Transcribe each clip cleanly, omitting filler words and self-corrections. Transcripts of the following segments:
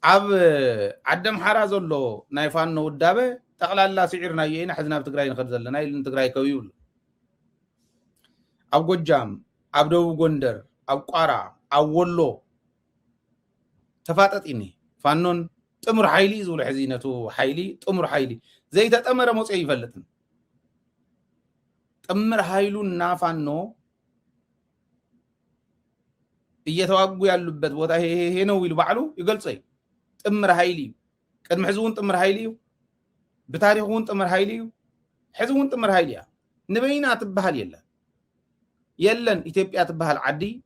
عب عدم حرازلو نايفان ودابه تقلالا سعرنا يينا حزنا بتግራይ نخد ዘለና ኢሉ ትግራይ ከውይሉ ኣብ ጎጃም ኣብ ደቡብ ጎንደር ኣብ ቋራ ኣብ ወሎ ተፋጠጥኒ ፋኖን ጥምር ኃይሊ ዝብሉ ሕዚነቱ ኃይሊ ጥምር ኃይሊ ዘይተጠመረ ሞጽ ይፈልጥን ጥምር ኃይሉና ፋኖ እየተዋጉ ያሉበት ቦታ ይሄ ነው ይሉ ባዕሉ ይገልጸይ ጥምር ኃይሊ ቀድም ሕዝቡን ጥምር ኃይሊ بتاريخون تمر هايلي حزبون تمر هايليا نبينا تبهال يلن إثيوبيا تبهال عدي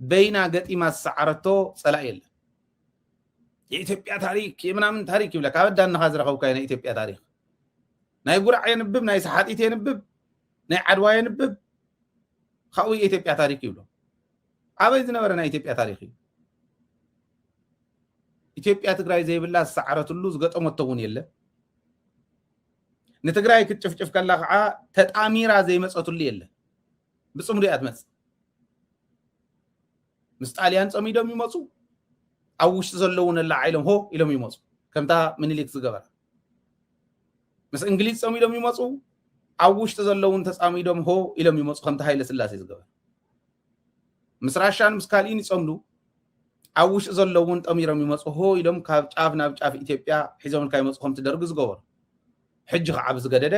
بينا قد إما سعرتو صلاة يلا إثيوبيا تاريخ يمنا من تاريخ يقول لك أبدا أن هذا رخو كاين إثيوبيا تاريخ ناي قرع ينبب ناي سحات ينبب ناي عدوا ينبب خوي إثيوبيا تاريخ يقولوا أبدا نورنا إثيوبيا تاريخي ኢትዮጵያ ትግራይ ዘይብላ ሰዓረትሉ ዝገጠመተውን የለ ንትግራይ ክትጭፍጭፍ ከላ ከዓ ተጣሚራ ዘይመጸትሉ የለ ብጽምሪ አትመጽ ምስ ጣልያን ጸሚዶም ይመጹ ኣብ ውሽጢ ዘለውን ለዓይሎም ሆ ኢሎም ይመጹ ከምታ ምኒልክ ዝገበራ ምስ እንግሊዝ ጸሚዶም ይመጹ ኣብ ውሽጢ ዘለውን ተጻሚዶም ሆ ኢሎም ይመጹ ከምታ ኃይለ ስላሴ ዝገበራ ምስ ራሻን ምስ ካልኢን ይጸምዱ አውሽ ዘለውን ጠሚሮም ይመጹ ሆ ኢሎም ካብ ጫፍ ናብ ጫፍ ኢትዮጵያ ሒዞም ካይመጹም ትደርግ ዝገበሩ ሕጂ ከዓብ ዝገደደ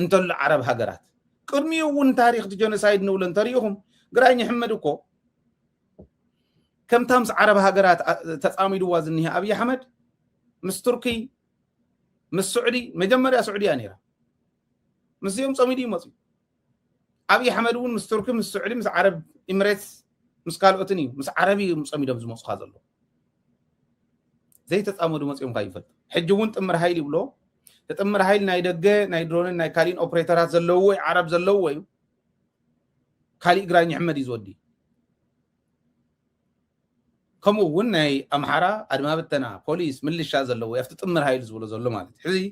እንተሉ ዓረብ ሃገራት ቅድሚውን ታሪኽ ጀኖሳይድ ንብለን ተሪኹም ግራኝ ሕመድ እኮ ከም ታምስ ዓረብ ሃገራት ተጻሚድዋ ዝኒህ አብይ አሕመድ ምስ ቱርኪ ምስ ሱዑዲ መጀመሪያ ሱዑዲያ ነይራ ምስዮም ጸሚዲ ይመጹ አብይ አሕመድውን ምስ ቱርኪ ምስ ሱዑዲ ምስ ዓረብ ኤሚሬትስ مسكالوتني مس عربي مصميدم زمص خازلو زي تطامدو مصيوم كايفل حجون تمر هايلي بلو تمر هايل ناي دغه ناي درون ناي كالين اوبريتورات زلو وي عرب زلو وي كالي غراኝ احمد يزودي كمو ون ناي امحرا ادما بتنا بوليس ملشا زلو يفت تمر هايل زبلو زلو ማለት حزي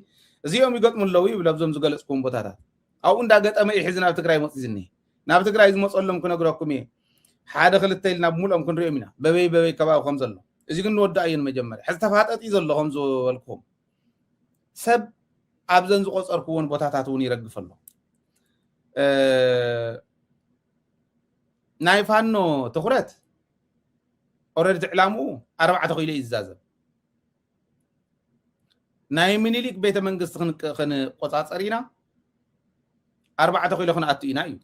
እዚኦም ይገጥሙለው ይብለብዞም ዝገለጽኩም ቦታታት አው እንዳገጠመ ይሕዝና ትግራይ መጽ ዝኒ ናብ ትግራይ ዝመጸሎም ክነግረኩም حدا خلتيل ناب مولم كن ريمنا ببي كبا خم زلو اذا كن ودا اين مجمر حز تفاطط يزلهم زولكم سب ابزن زقصركون بوتاتاتون يرغفلو نايفانو تخرت اوريد اعلامو 4 تخيل يزازب ناي منيليك بيت منغست خن قصاصرينا 4 تخيل خن اتينا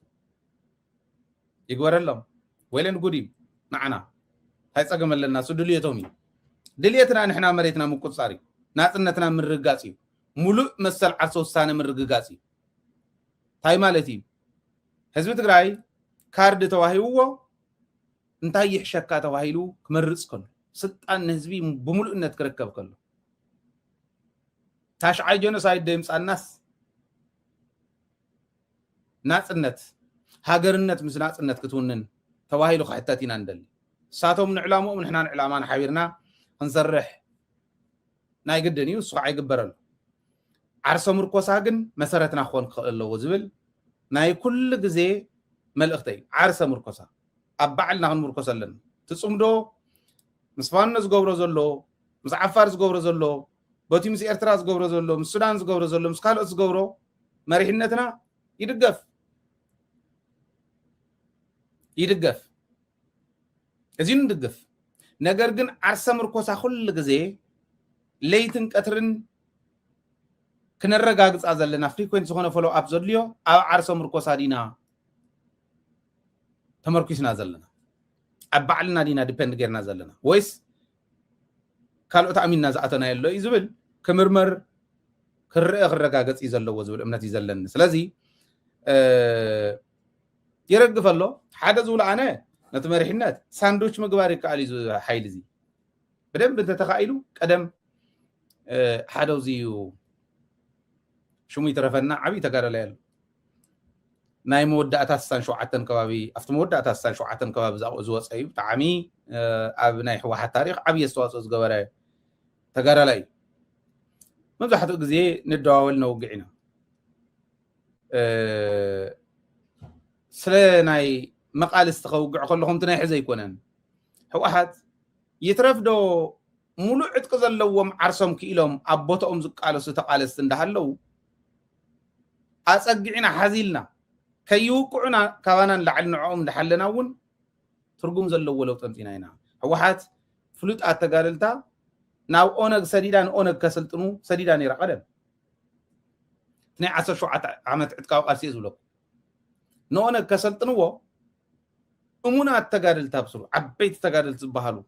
يغورلهم ويلن قديم معنا هاي صقم لنا سدليتومي دليتنا نحنا مريتنا مقصاري ناطنتنا من رغاصي ملو مسل عصوسان من رغاصي تاي مالتي حزب تግራይ ካርድ ተዋሂውዎ እንታይ ይሕሸካ ተዋሂሉ ክመርጽ ከሎ ስልጣን ህዝቢ በሙሉነት ክረከብ ከሎ ታሽዓይ ጀኖሳይድ ደምጻናስ ናጽነት ሃገርነት ምስ ናጽነት ክትውንን ተዋሂሉ ኻይታቲና እንደል ሳቶም ንዕላሙ ንሕና ንዕላማና ሓቢርና እንሰርሕ ናይ ግድን እዩ ሱዓ ይግበረሉ ዓርሰ ምርኮሳ ግን መሰረትና ኾን ከለዎ ዝብል ናይ ኩሉ ግዜ መልእኽተይ ዓርሰ ምርኮሳ ኣብ ባዕልና ክንምርኮስ ኣለና ትጽምዶ ምስ ፋኖ ዝገብሮ ዘሎ ምስ ዓፋር ዝገብሮ ዘሎ በቲ ምስ ኤርትራ ዝገብሮ ዘሎ ምስ ሱዳን ዝገብሮ ዘሎ ምስ ካልኦት ዝገብሮ መሪሕነትና يدقف ازين ندقف ነገር ግን ዓርሰ ምርኮሳ ሁሉ ግዜ ለይትን ቀትርን ክነረጋግጽ ዘለና ፍሪኩዌንሲ ሆነ ፎሎ አፕ ዘልዮ ኣብ ዓርሰ ምርኮሳ ዲና ተመርኩስና ዘለና ኣብ ባዕልና ዲና ዲፔንድ ገርና ዘለና ወይስ ካልኦት አሚንና ዝኣተና የሎ ይዝብል ክምርመር ክርእ ክረጋግጽ ይዘለዎ ዝብል እምነት ይዘለን ስለዚ يرغفلو حدا زول انا نتمرحنات ساندويتش مغباري كالي حيل زي بدم انت تخايلو قدم حداو زيو شومي ترفنا عبي تقارل يال ناي مودعتا سان شوعتن كبابي افت مودعتا سان شوعتن كباب زوصايو طعمي اب ناي حواحت تاريخ عبي استواصو زغبره تقارلاي مبزحتو غزي ندواول نو وقعنا سلناي مقال استخوقع كلهم تناي حزي يكونن هو احد يترفدو ሙሉእ ዕጥቂ ዘለዎም ዓርሶም ክኢሎም ኣቦቶኦም ዝቃለሱ ተቃለስቲ እንዳሃለው ኣፀጊዕና ሓዚልና ከይውቅዑና ካባናን ላዕሊ ንዕኦም እንዳሓለና እውን ትርጉም ዘለዎ ለውጢ ኣምፂና ኢና ህወሓት ፍሉጣት ተጋደልታ ናብ ኦነግ ሰዲዳ ንኦነግ ከሰልጥኑ ሰዲዳ ነይራ ቀደም ናይ 17 ዓመት ዕጥቃዊ ቃልሲ ዝብለኩ ንኦነግ ከሰልጥንዎ እሙናት ተጋደልታ ብስሩ ዓበይቲ ተጋደልቲ ዝበሃሉ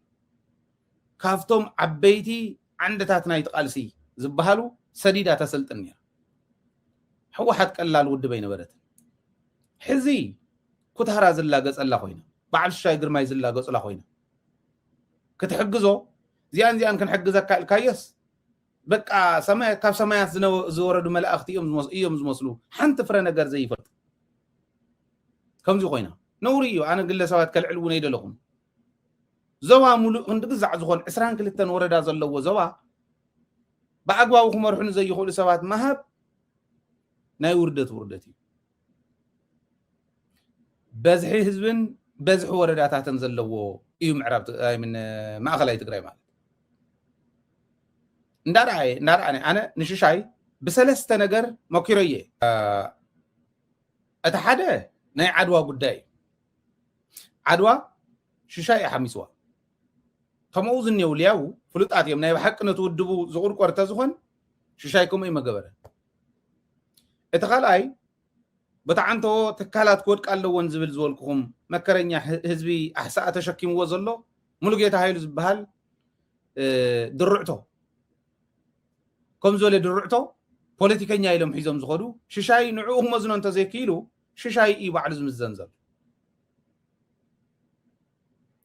ካፍቶም ዓበይቲ ዓንደታት ናይ ቃልሲ ዝበሃሉ ሰዲዳ ተሰልጥን ነይራ ህወሓት ቀላል ውድብ ኣይነበረት ሕዚ ኩታራ ዝላገፀላ ኮይና በዓል ሻይ ግርማይ ዝላገፀላ ኮይና ክትሕግዞ ዚያን ክንሕግዘካ ኢልካየስ በቃ ሰማይ ካብ ሰማያት ዝወረዱ መላእክቲ እዮም ዝመስሉ ሓንቲ ፍረ ነገር ዘይፈልጥ ከምዚ ኮይና ነውሪ እዩ ኣነ ግለሰባት ከልዕል እውን ኣይደለኹም ዞባ ሙሉእ ክንድግዛዕ ዝኾን 22 ወረዳ ዘለዎ ዞባ ብኣግባቡ ክመርሑን ዘይኽእሉ ሰባት መሃብ ናይ ውርደት እዩ በዝሒ ህዝብን በዝሒ ወረዳታትን ዘለዎ እዩ ምዕራብ ማእኸላይ ትግራይ ማለት እንዳረኣነ ኣነ ንሽሻይ ብሰለስተ ነገር መኪሮ እየ እቲ ሓደ ናይ ዓድዋ ጉዳይ ዓድዋ ሽሻይ ሓሚስዋ ከምኡ ዝኔው ልያው ፍሉጣት እዮም ናይ ብሓቂ ነቲ ውድቡ ዝቁርቆር ተዝኾን ሽሻይ ከምኡ መገበረ እቲ ካልኣይ በታዓንቶ ትካላት ክወድቅ ኣለዎን ዝብል ዝበልኩኹም መከረኛ ህዝቢ ኣሕሳእ ተሸኪምዎ ዘሎ ሙሉጌታ ሃይሉ ዝበሃል ድርዕቶ ከም ዝበለ ድርዕቶ ፖለቲከኛ ኢሎም ሒዞም ዝኸዱ ሽሻይ ንዕኡ መዝኖ እንተዘይክኢሉ ሽሻይ እዩ ባዕሉ ዝምዘን ዘሎ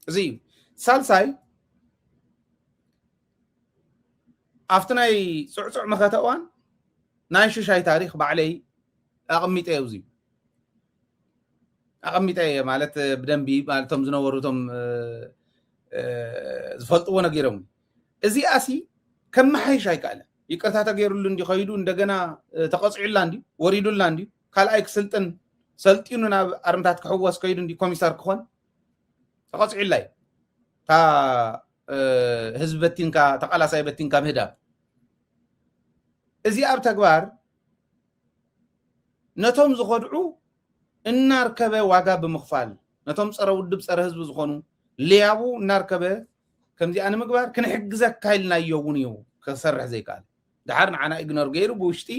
እዚ ሳልሳይ ኣብቲ ናይ ፅዕፅዕ መኸተ እዋን ናይ ሽሻይ ታሪክ ባዕለይ ኣቐሚጠ እዚ ኣቐሚጠ ማለት ብደንቢ ማለቶም ዝነበሩቶም ዝፈልጥዎ ነጊሮም እዚ ኣሲ ከመሓይሽ ኣይከኣለ ይቅርታ ተገይሩሉ እንዲ ኸይዱ እንደገና ተቐፅዑላ እንዲ ወሪዱላ እንዲ ካልኣይ ክስልጥን ሰልጢኑ ናብ ኣርምታት ክሕወስ ከይዱ እንዲ ኮሚሳር ክኾን ተቐፅዑላ እዩ ታ ህዝቢ በቲንካ ተቃላሳይ በቲንካ ምህዳብ እዚ ኣብ ተግባር ነቶም ዝኸድዑ እናርከበ ዋጋ ብምኽፋል ነቶም ፀረ ውድብ ፀረ ህዝቢ ዝኾኑ ልያቡ እናርከበ ከምዚኣ ንምግባር ክንሕግዘካ ኢልናዮ እውን እዩ ክሰርሕ ዘይከኣል ድሓር ንዓና ኢግኖር ገይሩ ብውሽጢ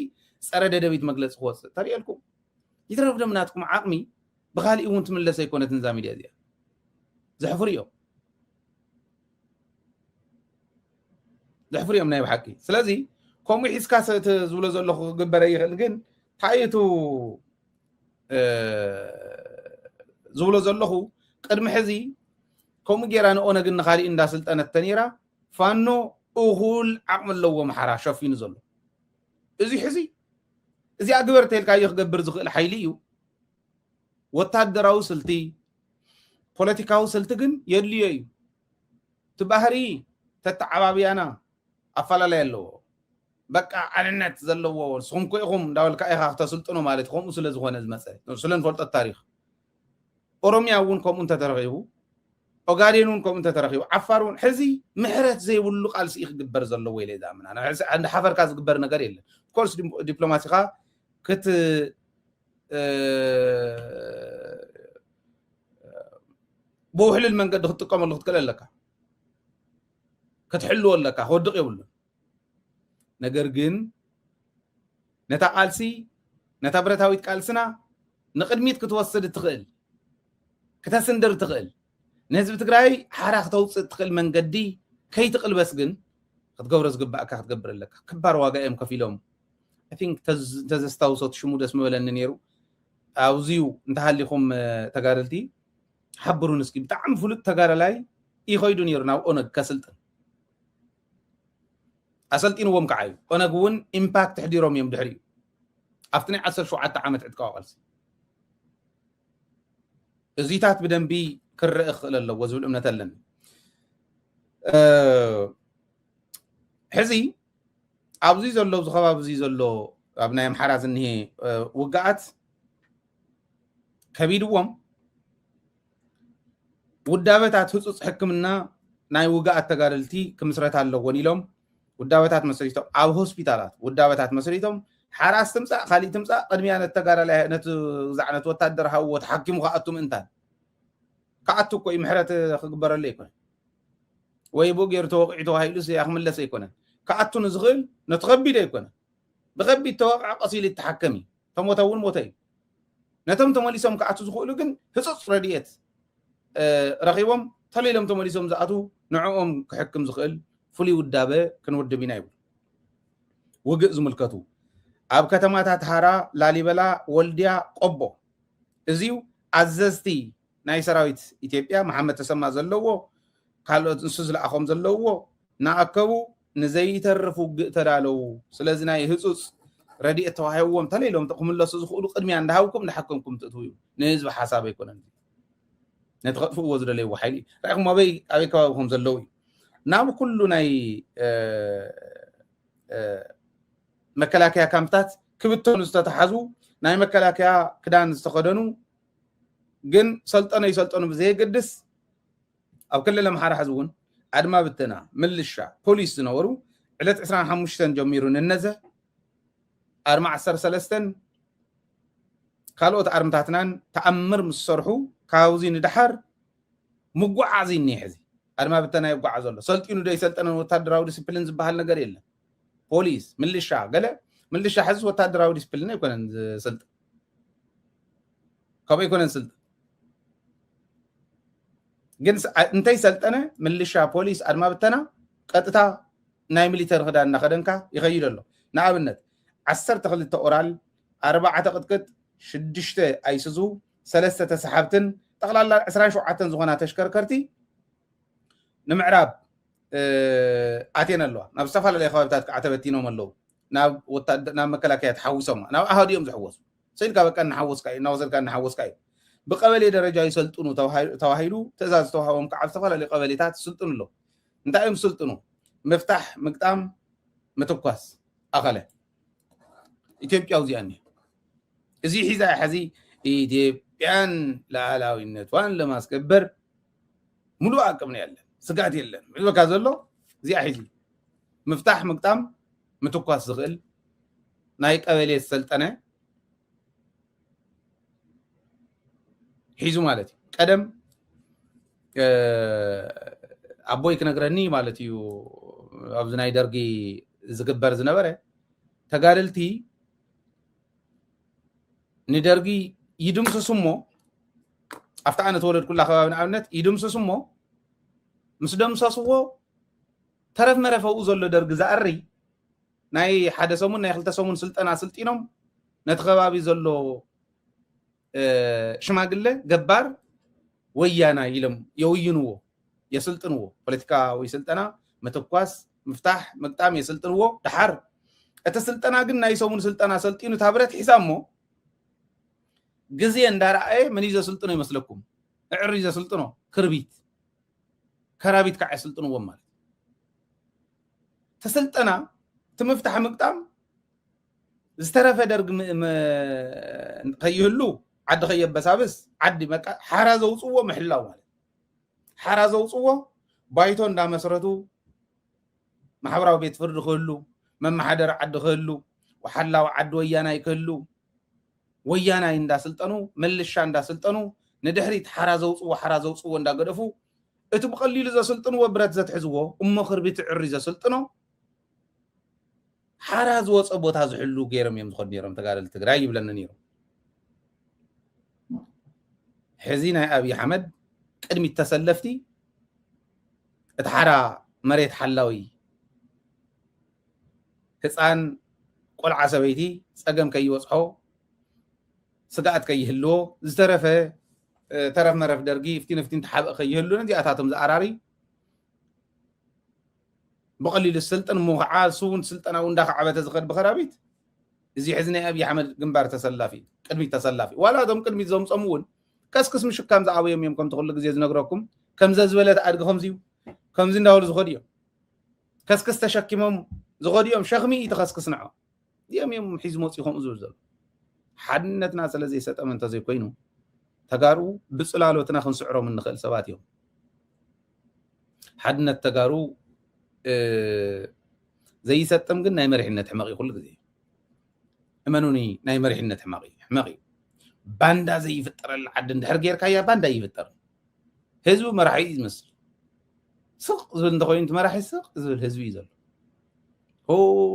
ፀረ ደደቢት መግለፂ ክወፅእ ተሪእልኩም ይትረፍ ደምናትኩም ዓቕሚ ብኻሊእ እውን ትምለስ ኣይኮነትን እዛ ሚድያ እዚኣ ዘሕፍር እዮም ናይ ብሓቂ ስለዚ ከምኡ ሒዝካ ዝብሎ ዘለኹ ክግበረ ይኽእል ግን ታይቱ ዝብሎ ዘለኹ ቅድሚ ሕዚ ከምኡ ጌራ ንኦነግን ንኻሊእ እንዳስልጠነት ተነይራ ፋኖ እኹል ዓቕሚ ኣለዎ ማሕራ ሸፊኑ ዘሎ እዚ ሕዚ እዚኣ ግበር ተልካዮ ክገብር ዝኽእል ሓይሊ እዩ ወታደራዊ ስልቲ ፖለቲካዊ ስልቲ ግን የድልዮ እዩ ትባህሪ ተተዓባብያና ኣፈላለየ ኣለዎ በቃ ዓንነት ዘለዎ ንስኹም ኮይኹም እንዳበልካ ኢኻ ክተስልጥኑ ማለት ከምኡ ስለ ዝኾነ ዝመፀ ስለንፈልጦ ታሪክ ኦሮሚያ እውን ከምኡ እንተተረኺቡ ኦጋዴን እውን ከምኡ እንተተረኺቡ ዓፋር እውን ሕዚ ምሕረት ዘይብሉ ቃልሲ ክግበር ዘለዎ ኢለ ዝኣምና እንደ ሓፈርካ ዝግበር ነገር የለን ኮርስ ዲፕሎማሲኻ ክት ብውሕልል መንገዲ ክትጥቀመሉ ክትክእል ኣለካ ክትሕልዎ ኣለካ ክወድቕ የብሉን ነገር ግን ነታ ቃልሲ ነታ ብረታዊት ቃልስና ንቅድሚት ክትወስድ ትኽእል ክተስንድር ትኽእል ንህዝቢ ትግራይ ሓራ ክተውፅእ ትኽእል መንገዲ ከይትቕልበስ ግን ክትገብሮ ዝግባእካ ክትገብር ኣለካ ክባር ዋጋ እዮም ከፊሎም I think ተዘስታውሶት ሽሙ ደስ መበለኒ ነይሩ ኣብዚዩ እንተሃሊኹም ተጋደልቲ ሓብሩን እስኪ ብጣዕሚ ፍሉጥ ተጋዳላይ ይኸይዱ ነይሩ ናብ ኦነግ ከስልጥን ኣሰልጢንዎም ከዓ እዩ ኦነግ እውን ኢምፓክት ሕዲሮም እዮም ድሕሪኡ ኣብቲ ናይ 17 ዓመት ዕጥቃዊ ቃልሲ እዚታት ብደንቢ ክርአ ክኽእል ኣለዎ ዝብል እምነት ኣለኒ ሕዚ ኣብዚ ዘሎ ዝኸባቢ እዚ ዘሎ ኣብ ናይ ኣምሓራ ዝኒሄ ውግኣት ከቢድዎም ውዳበታት ህፁፅ ሕክምና ናይ ውጋኣት ተጋደልቲ ክምስረት ኣለዎን ኢሎም ውዳበታት መስሪቶም ኣብ ሆስፒታላት ውዳበታት መስሪቶም ሓራስ ትምፃእ ካሊእ ትምፃእ ቅድሚያ ነቲ ተጋዳላይ ነቲ ዛዕነት ወታደር ሃብዎ ተሓኪሙ ከኣቱ ምእንታን ከኣቱ እኮ ምሕረት ክግበረሉ ኣይኮነን ወይ ቦ ገይሩ ተወቂዑ ተባሂሉ ክምለስ ኣይኮነን ከኣቱ ንዝኽእል ነቲ ከቢድ ኣይኮነን ብከቢድ ተወቃዕ ቀሲሉ ይተሓከም እዩ ተሞተ እውን ሞተ እዩ ነቶም ተመሊሶም ከኣቱ ዝኽእሉ ግን ህፁፅ ረድኤት ረኺቦም ተለይሎም ተመሊሶም ዝኣቱ ንዕኦም ክሕክም ዝኽእል ፍሉይ ውዳበ ክንውድብ ኢና ይብሉ ውግእ ዝምልከቱ ኣብ ከተማታት ሃራ ላሊበላ ወልድያ ቆቦ እዚዩ ኣዘዝቲ ናይ ሰራዊት ኢትዮጵያ መሐመድ ተሰማ ዘለዎ ካልኦት እንሱ ዝለኣኾም ዘለዎ ናኣከቡ ንዘይተርፍ ውግእ ተዳለዉ ስለዚ ናይ ህፁፅ ረድኤት ተዋሂብዎም ተለይሎም ክምለሱ ዝኽእሉ ቅድሚያ እንዳሃብኩም እንዳሓከምኩም ትእትው እዩ ንህዝቢ ሓሳብ ኣይኮነን ነቲ ከጥፍእዎ ዝደለይዎ ሓይሊ ራእኹም ኣበይ ከባቢኹም ዘለው እዩ ናብ ኩሉ ናይ መከላከያ ካምፕታት ክብተኑ ዝተተሓዙ ናይ መከላከያ ክዳን ዝተኸደኑ ግን ሰልጠነ ይሰልጠኑ ብዘየገድስ ኣብ ክልል ኣምሓራ ሕዚ እውን ኣድማ ብተና ምልሻ ፖሊስ ዝነበሩ ዕለት 25 ጀሚሩ ንነዘ ኣርማ 13 ካልኦት ኣርምታትናን ተኣምር ምስ ሰርሑ ካብዚ ንድሓር ምጓዓዚ እኒአ ሕዚ ኣድማ ብተና ይጓዓዝ ኣሎ ሰልጢኑ ዶ ይሰልጠነን ወታደራዊ ዲስፕሊን ዝበሃል ነገር የለን ፖሊስ ምልሻ ገለ ምልሻ ሕዚ ወታደራዊ ዲስፕሊን ኣይኮነን ዝስልጥ ከምኡ ኣይኮነን ስልጥ ግን እንታይ ሰልጠነ ምልሻ ፖሊስ ኣድማ ብተና ቀጥታ ናይ ሚሊተሪ ክዳን እናኸደንካ ይኸይድ ኣሎ ንኣብነት 12 ኦራል 4 ቅጥቅጥ 6 ኣይሱዙ 3 ተሰሓብትን ጠቕላላ 27 ዝኾና ተሽከርከርቲ ንምዕራብ ኣቴን ኣለዋ ናብ ዝተፈላለዩ ከባቢታት ከዓ ተበቲኖም ኣለዉ ናብ መከላከያ ተሓዊሶም ናብ ኣሃዲኦም ዝሕወሱ ሰይድካ በቃ እናሓወስካ እዩ እናወሰድካ እናሓወስካ እዩ ብቀበሌ ደረጃ ይሰልጥኑ ተባሂሉ ትእዛዝ ተዋሂቦም ከዓ ዝተፈላለዩ ቀበሌታት ይስልጥኑ ኣለዉ እንታይ እዮም ዝስልጥኑ ምፍታሕ ምግጣም ምትኳስ ኣኸለ ኢትዮጵያው እዚኣ እኒአ እዚ ሒዛ ሕዚ ኢትዮጵያን ሉዓላዊነቷን ለማስከበር ሙሉእ አቅም ነው ያለን ስጋት የለን በቃ ዘሎ እዚኣ ሒዚ ምፍታሕ ምግጣም ምትኳስ ዝኽእል ናይ ቀበሌ ሰልጠነ ሒዙ ማለት እዩ ቀደም ኣቦይ ክነግረኒ ማለት እዩ ኣብዚ ናይ ደርጊ ዝግበር ዝነበረ ተጋደልቲ ንደርጊ ይድምስሱ እሞ ኣብታ ኣነ ተወለድ ኩላ ከባቢ ንኣብነት ይድምስሱ እሞ ምስ ደምሰስዎ ተረፍ መረፈኡ ዘሎ ደርጊ ዝኣሪ ናይ ሓደ ሰሙን ናይ 2 ሰሙን ስልጠና ስልጢኖም ነቲ ከባቢ ዘሎ ሽማግለ ገባር ወያና ኢሎም የውይንዎ የስልጥንዎ ፖለቲካዊ ስልጠና ምትኳስ ምፍታሕ ምግጣም የስልጥንዎ ድሓር እቲ ስልጠና ግን ናይ ሰሙን ስልጠና ሰልጢኑ ታብረት ሒሳብ ሞ ግዜ እንዳረኣየ ምን እዩ ዘስልጥኖ ይመስለኩም ዕሪ ዘስልጥኖ ክርቢት ከራቢት ከዓ የስልጥንዎም ማለት ተስልጠና ትምፍታሕ ምግጣም ዝተረፈ ደርግ ከይህሉ ዓዲ ከየበሳብስ ዓዲ መቃ ሓራ ዘውፅዎ ምሕላው ማለት ሓራ ዘውፅዎ ባይቶ እንዳመስረቱ ማሕበራዊ ቤት ፍርዲ ክህሉ መማሓደር ዓዲ ክህሉ ወሓላው ዓዲ ወያናይ ክህሉ ወያናይ እንዳስልጠኑ ምልሻ እንዳስልጠኑ ንድሕሪት ሓራ ዘውፅዎ እንዳገደፉ እቲ ብቀሊሉ ዘስልጥንዎ ብረት ዘትሕዝዎ እሞ ክርቢት ዕሪ ዘስልጥኖ ሓራ ዝወፀ ቦታ ዝሕሉ ገይሮም እዮም ዝኸዱ ነይሮም ተጋደልቲ ትግራይ ይብለኒ ነይሮም ሕዚ ናይ ኣብይ ኣሕመድ ቅድሚት ተሰለፍቲ እቲ ሓራ መሬት ሓላዊ ህፃን ቆልዓ ሰበይቲ ፀገም ከይወፅሖ ስጋኣት ከይህልዎ ዝተረፈ ተረፍ መረፍ ደርጊ ፍቲን ተሓብእ ከይህሉ ነዚኣታቶም ዝኣራሪ بقليل السلطن موقع سون سلطنة وندخ عبته زخد بخرابيت زي حزني أبي حمد جنبار تسلافي قدمي تسلافي ولا دم قدمي زوم صمون كسكس مش كم زعوي يومكم تقول لك زي نقراكم كم زبلة أرجعهم زيو كم زين داول زخديو كسكس تشكيمهم زخديهم شغمي يتخسكس نعه يوم حزموت يخون زوجل حدنتنا سلزي ست أمن تزي كوينو تجارو بسلالو تناخن سعره من نخل سواتيهم حدنا التجارو زي ستم قلنا يمرحنا حماقي كل ذي امنوني ناي مرحنا حماقي باندا زي يفطر العد اندحر غير كايا باندا يفطر حزب مرحي يمثل سق زبل እንደኮይን ትመራሒ ስቅ ዝብል ህዝቢ እዩ ዘሎ ሆ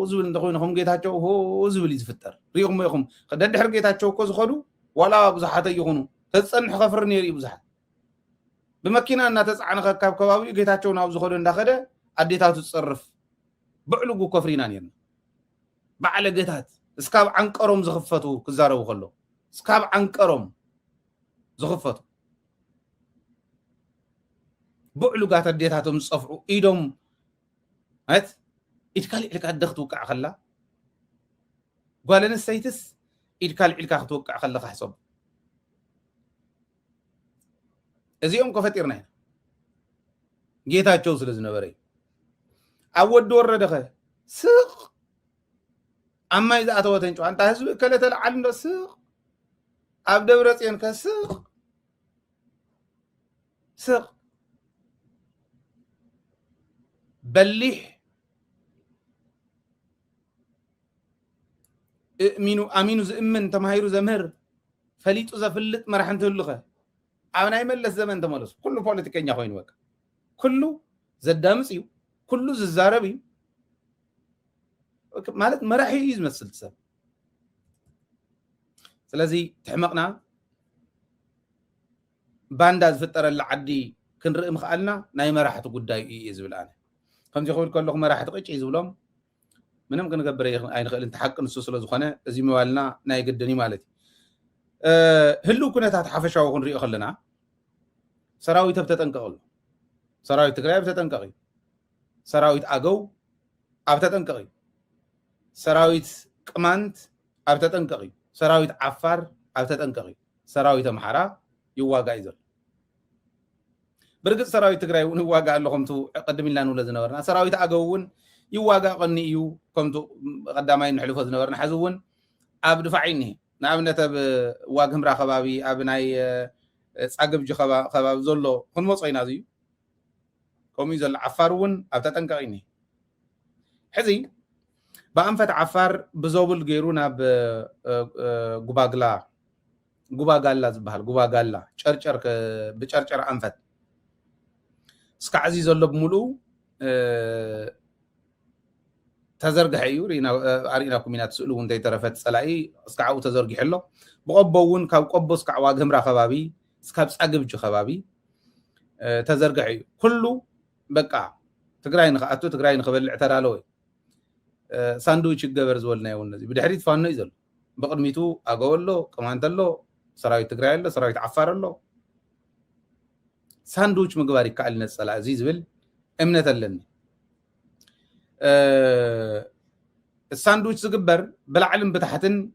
ዝብል እንደኮይንኩም ጌታቸው ሆ ዝብል ይዝፍጠር ሪኦም ይኹም ከደድሕር ጌታቸው እኮ ዝኸዱ ዋላ ብዙሓት ይኹኑ ተጸንሕ ከፍር ነይሩ ብዙሓት ብመኪና እናተጻዕነ ከካብ ከባቢ ጌታቸው ናብ ዝኸዱ እንዳኸደ አዴታቱ ጽርፍ ብዕሉጉ ኮፍሪና ነርና ባዕለ ጌታት እስካብ አንቀሮም ዝኽፈቱ ክዛረቡ ከሎ እስካብ አንቀሮም ዝኽፈቱ بعلوقات أديتاتهم صفعوا إيدهم هات إتكالي عليك أدخت وقع خلا قال أنا السيتس إتكالي عليك أخت وقع خلا حسب إذا يوم كفتيرنا جيتها تشوز لزنبري أول دور ردخه سق أما إذا أتوتين شو أنت هزو كلا تلعن سق أبدأ براسين كسق سق بليح امينو زمن تمهيرو زمهر فليتو زفلت مرحنت لغه عاونا يملس زمن تملس كله بوليتيكኛ ኮይኑ በቃ كله زدامصيو كله ززاربي ማለት መራሒ ይመስል ሰብ ስለዚህ ተሕመቅና ባንዳ ዝፍጠረላ ዓዲ ክንርኢ ምኽኣልና ናይ መራሕቲ ጉዳይ እዩ ዝብላነ كم يقول كلهم ما راح تقيش يزولهم منهم كنا قبل أي نخل تحقق نصوص لزخانة زي ما قالنا ناي قدني مالتي هلو كنا تحت حفشة وكن ريق خلنا سراوي تبتت أنقل سراوي تقرأ بتت أنقل سراوي أجو أبتت أنقل سراوي كمانت أبتت أنقل سراوي عفار أبتت أنقل سراوي محرا يواجه يزول برقد سراوي تقرأي ونواجع لهم تو قدم لنا ولا زنورنا سراوي تأجون يواجع قني يو كم تو قدامين حلو فزنورنا حزون عبد فعينه نعم نتب واجهم راخبابي أبناي عقب جو خباب زلوا هن مصينا زي كم يزل عفارون أبتتن كعينه حزين بأنفت عفار بزوبل جيرونا جوباغلا زبال جوباغلا شرشر بشرشر أنفت اسكا عزيز الله بملو تزرق حيو رينا كومينات سؤلو وانتي ترفت سلاي اسكا عاو تزرق حلو بقبوون كاو قبو اسكا عواقهم را خبابي اسكا بسعقب جو خبابي تزرق حيو كله بقى تقراي نخاتو تقراي نخبر الاعترالوي ساندويتش الجبر زولنا يونزي بدحريت فانو يزل بقدميتو اقولو كمانتلو سراوي تقراي له سراوي تعفر له ساندويتش مقباري كالنا الصلاة عزيز بل امنة لني الساندويتش زقبر بالعلم بتحتن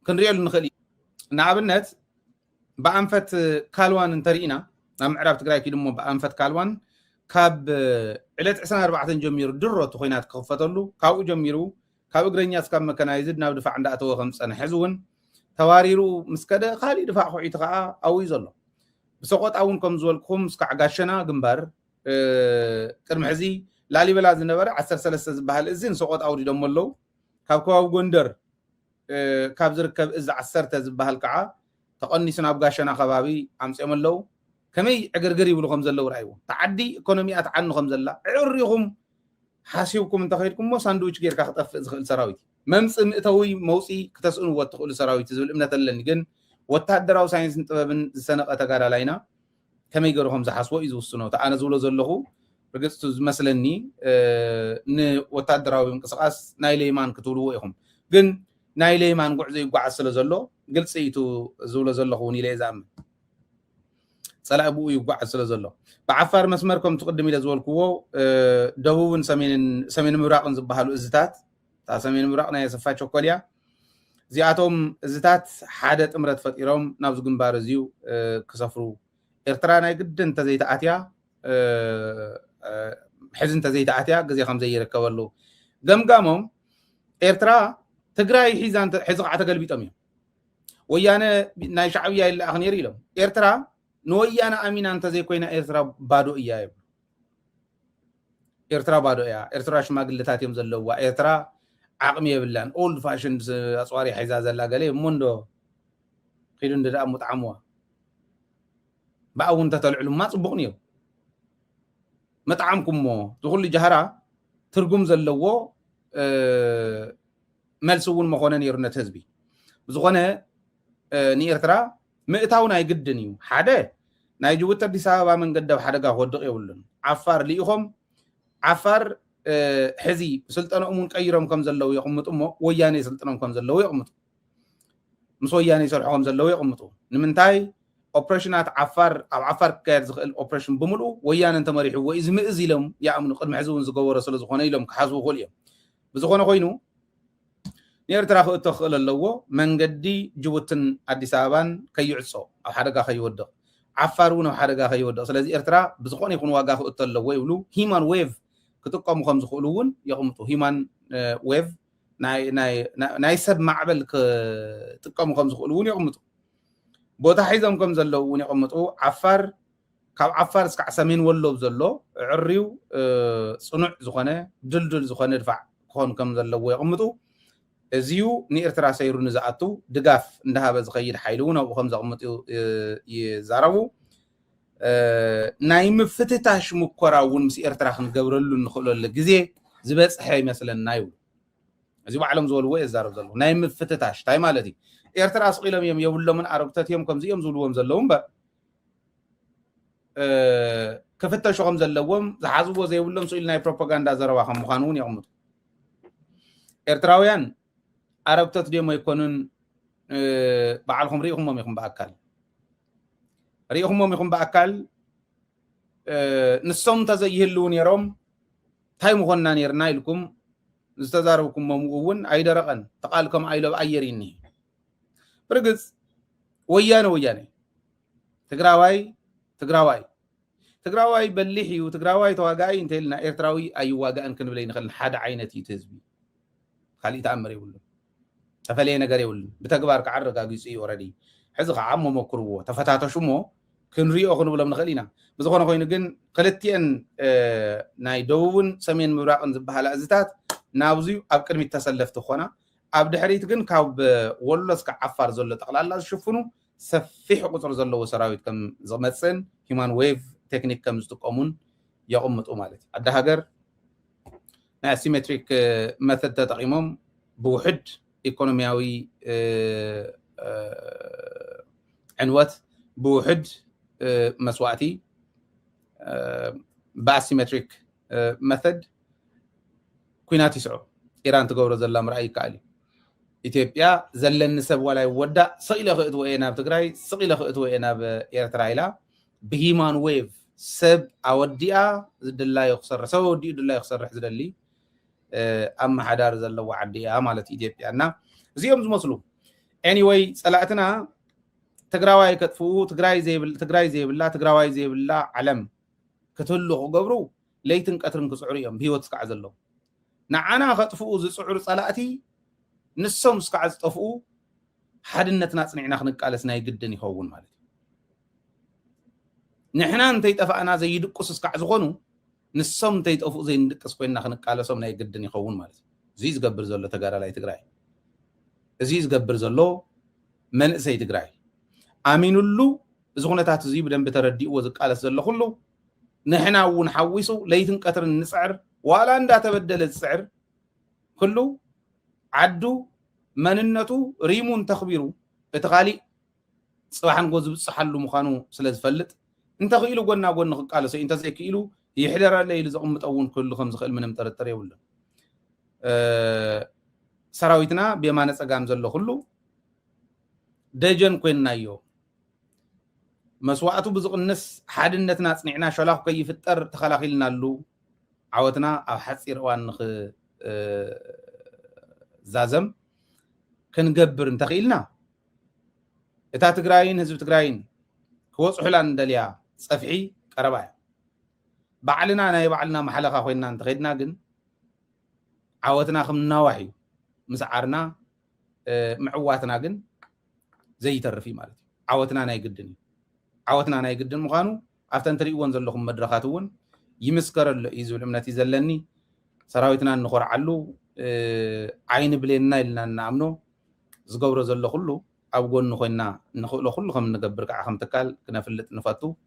كن ريال نخلي نعبنت بأنفت كالوان انترينا نعم عرفت قراي كيدمو بأنفت كالوان كاب علت عسان 4 جميرو درو تخوينات كفتلو كاو جميرو كاو قرنيا سكاب مكانا يزد ناب دفاع عند أتوه 5 حزون تواريرو مسكده خالي دفاع خوعي تقعا أو يزلو بسقط أون كم زولكم سكع عشنا جنبار كرم حزي لالي بلا زنبر 10 3 زبال إزين سقط أودي دمولو كاب كواب جندر كاب زركب إز 10 زبال كعا تقني سناب عشنا خبابي عم سيملو كمي عقرقري بلو خمزلو رأيو تعدي إقونوميات عنو خمزلا عريهم حاسيبكم انت خيركم مو ساندويتش غير كاخطف سراويت ممس مئتوي موسي كتسؤن وتقول سراويت زول امنة لنجن وتهدراو ساينس طبابن سنق تغارا لاينا كمي غيرهم زحاسو يزوسنو تانا زولو زلخو رغصت مسلني ن وتهدراو انقساس نايليمان كتولو يخم ግን ናይሌማን ጉዕዞ ይጓዓዝ ስለ ዘሎ ግልጽይቱ ዝብሎ ዘለኹ ኒለ ዛም صلاحبو يقعد سلا زلو بعفار مسمركم تقدم الى زولكو دبوبن سمين مراقن زبحالو ازتات تا سمين مراقنا يسفاچو كوليا زياتهم ازتات حاده امرت فطيروم نابز غنبار زيو كسفرو ارترانا يقدن تزيت اتيا حزن تزيت اتيا غزي خمزه يركبلو غمغامم ارترا تግራይ ሒዛን ሒዝق عتقلبيطم ويانا ناي شعبيا الا اخنير يلو ارترا نويانا امين انت زي كوينا ارترا بادو ايايب ኤርትራ ባዶ እያ ኤርትራ ሽማግለታት እዮም ዘለዋ ኤርትራ ዓቕሚ የብላን ኦልድ ፋሽን ኣፅዋሪ ሒዛ ዘላ ገለ እሞንዶ ኺዱ እንደዳ ሙጣዓምዋ ብኣውን ተተልዕሉማ ጽቡቕ ነይሩ መጣዓምኩምሞ ዝኹሉ ጃህራ ትርጉም ዘለዎ መልሲ እውን መኾነ ነይሩ ነቲ ህዝቢ ብዝኾነ ንኤርትራ ምእታውን ኣይግድን እዩ ሓደ ናይ ጅቡቲ ኣዲስ ኣበባ መንገዲ ኣብ ሓደጋ ክወድቕ የብሉን ዓፋር ልኢኹም ዓፋር ሕዚ ስልጠነኦም እውን ቀይሮም ከም ዘለዉ የቕምጡ እሞ ወያነ ስልጠኖም ከም ዘለዉ የቕምጡ ምስ ወያነ ይሰርሑ ከም ዘለዉ የቕምጡ ንምንታይ ኦፕሬሽናት ዓፋር ኣብ ዓፋር ክካየድ ዝኽእል ኦፕሬሽን ብምሉእ ወያነ እንተመሪሑ ወይ ዝምእዝ ኢሎም ይኣምኑ ቅድሚ ሕዚ እውን ዝገበሮ ስለ ዝኾነ ኢሎም ክሓስቡ ይኽእሉ እዮም ብዝኾነ ኮይኑ ንኤርትራ ክእቶ ክኽእል ኣለዎ መንገዲ ጅቡትን ኣዲስ ኣበባን ከይዕፆ ኣብ ሓደጋ ከይወድቕ ዓፋር እውን ኣብ ሓደጋ ከይወድቕ ስለዚ ኤርትራ ብዝኾነ ይኹን ዋጋ ክእቶ ኣለዎ ይብሉ ሂማን ዌቭ ክጥቀሙ ከም ዝኽእሉ እውን የቕምጡ ሂማን ዌቭ ናይ ሰብ ማዕበል ክጥቀሙ ከም ዝኽእሉ እውን የቕምጡ ቦታ ሒዞም ከም ዘለዉ እውን የቕምጡ ዓፋር ካብ ዓፋር እስካዕ ሰሜን ወሎ ዘሎ ዕርዩ ጽኑዕ ዝኾነ ድልድል ዝኾነ ድፋዕ ክኾን ከም ዘለዎ የቕምጡ እዚዩ ንኤርትራ ሰይሩ ንዝኣቱ ድጋፍ እንዳሃበ ዝኸይድ ሓይሊ እውን ኣብኡ ከም ዘቕምጡ ይዛረቡ ናይ ምፍትታሽ ሙኮራ እውን ምስ ኤርትራ ክንገብረሉ ንኽእለሉ ግዜ ዝበፅሐ ይመስለና ይብሉ እዚ ባዕሎም ዝበልዎ የዛረብ ዘለዉ ናይ ምፍትታሽ እንታይ ማለት እዩ ኤርትራ ስቂሎም እዮም የብሎምን ኣረግተት እዮም ከምዚኦም ዝብልዎም ዘለዉ እምበር ክፍተሹ ከም ዘለዎም ዝሓዝዎ ዘይብሎም ስኢሉ ናይ ፕሮፓጋንዳ ዘረባ ከም ምዃኑ እውን የቕምጡ ኤርትራውያን ኣረግተት ድዮም ኣይኮኑን በዓልኩም ሪኢኹሞም ኢኹም ብኣካል ሪኢኹሞም ኢኹም ብኣካል ንሶም እንተዘይህልው ነይሮም እንታይ ምኾንና ነርና ኢልኩም ዝተዛረብኩሞም እውን ኣይደረቐን ተቓልኩም ኣይሎ ብኣየር ይኒ ብርግፅ ወያነ ትግራዋይ በሊሕ እዩ ትግራዋይ ተዋጋኢ እንተኢልና ኤርትራዊ ኣይዋጋእን ክንብል ይንኽእል ሓደ ዓይነት እዩ ህዝቢ ካልእ ተኣምር የብሉን ተፈለየ ነገር የብሉን ብተግባር ከዓ ኣረጋጊፁ እዩ ኦልሬዲ ሕዚ ከዓ መሞክርዎ ተፈታተሹ እሞ ክንሪኦ ክንብሎም ንኽእል ኢና ብዝኾነ ኮይኑ ግን ክልቲአን ናይ ደቡብን ሰሜን ምብራቕን ዝበሃላ እዝታት ናብዙ ኣብ ቅድሚት ተሰለፍቲ ክኾና ኣብ ድሕሪት ግን ካብ ወሎ እስካብ ዓፋር ዘሎ ጠቕላላ ዝሽፍኑ ሰፊሕ ቁፅሪ ዘለዎ ሰራዊት ከም ዝመፅን ሂማን ዌቭ ቴክኒክ ከም ዝጥቀሙን የቕምጡ ማለት እዩ ኣደ ሃገር ናይ ኣሲሜትሪክ መተድ ተጠቒሞም ብውሕድ ኢኮኖሚያዊ ዕንወት ብውሕድ መስዋዕቲ ብኣሲሜትሪክ መተድ ኩናት ይስዑ ኢራን ትገብሮ ዘላ ምርኣይ ይከኣል እዩ ኢትዮጵያ ዘለኒ ሰብ ዋላ ይወዳእ ስቂለ ክእትዎ እየ ናብ ትግራይ ስቂለ ክእትዎ እየ ናብ ኤርትራ ኢላ ብሂማን ዌቭ ሰብ ኣወዲኣ ዝድላዮ ክሰርሕ ሰብ ወዲኡ ድላዮ ክሰርሕ ዝደሊ ኣመሓዳር ዘለዎ ዓዲ እያ ማለት ኢትዮጵያ እና እዚኦም ዝመስሉ ኤኒዌይ ፀላእትና ትግራዋይ ከጥፍኡ ትግራይ ዘይብላ ዓለም ክትህሉ ክገብሩ ለይትን ቀትርን ክፅዕሩ እዮም ብሂወት እስካዕ ዘለዉ ንዓና ከጥፍኡ ዝፅዕሩ ፀላእቲ ንሶም እስካዕ ዝጠፍኡ ሓድነትና ፅኒዕና ክንቃለስ ናይ ግድን ይኸውን ማለት እዩ ንሕና እንተይጠፋእና ዘይድቁስ እስካዕ ዝኾኑ ንሶም እንተይጠፍኡ ዘይንድቅስ ኮይንና ክንቃለሶም ናይ ግድን ይኸውን ማለት እዩ እዚ ዝገብር ዘሎ ተጋዳላይ ትግራይ እዚ ዝገብር ዘሎ መንእሰይ ትግራይ ኣሚኑሉ እዚ ኩነታት እዚ ብደንቢ ተረዲእዎ ዝቃለስ ዘሎ ኩሉ ንሕና እውን ሓዊሱ ለይትን ቀትርን ንፅዕር ዋላ እንዳተበደለ ዝፅዕር ኩሉ ዓዱ መንነቱ ሪሙን ተኽቢሩ እቲ ካሊእ ፅባሕን ጎ ዝብፅሓሉ ምዃኑ ስለ ዝፈልጥ እንተኽኢሉ ጎና ጎኒ ክቃለሶ እንተዘይክኢሉ ይሕደረለ ኢሉ ዘቕምጦ እውን ክህሉ ከም ዝኽእል ምንም ጥርጥር የብሉን ሰራዊትና ብየማነ ፀጋም ዘሎ ኩሉ ደጀን ኮይንናዮ መስዋዕቱ ብዝቕንስ ሓድነትና ፅኒዕና ሸላኹ ከይፍጠር ተኸላኺልናሉ ዓወትና ኣብ ሓፂር እዋን ዛዘም ክንገብር እንተኽኢልና እታ ትግራይን ህዝቢ ትግራይን ክወፅሑላ እንደልያ ፀፍሒ ቀረባ እያ ባዕልና ናይ ባዕልና ማሕለኻ ኮይንና እንተኸይድና ግን ዓወትና ከምናዋሕ እዩ ምስ ዓርና ምዕዋትና ግን ዘይተርፍ እዩ ማለት እዩ ዓወትና ናይ ግድን እዩ ዓወትና ናይ ግድን ምዃኑ ኣብተን ትሪእዎን ዘለኹም መድረኻት እውን ይምስከረሉ እዩ ዝብል እምነት እዩ ዘለኒ ሰራዊትና ንኮርዓሉ ዓይኒ ብሌና ኢልና ንኣምኖ ዝገብሮ ዘሎ ኩሉ ኣብ ጎኑ ኮይና ንኽእሎ ኩሉ ከም ንገብር ከዓ ከም ትካል ክነፍልጥ ንፈቱ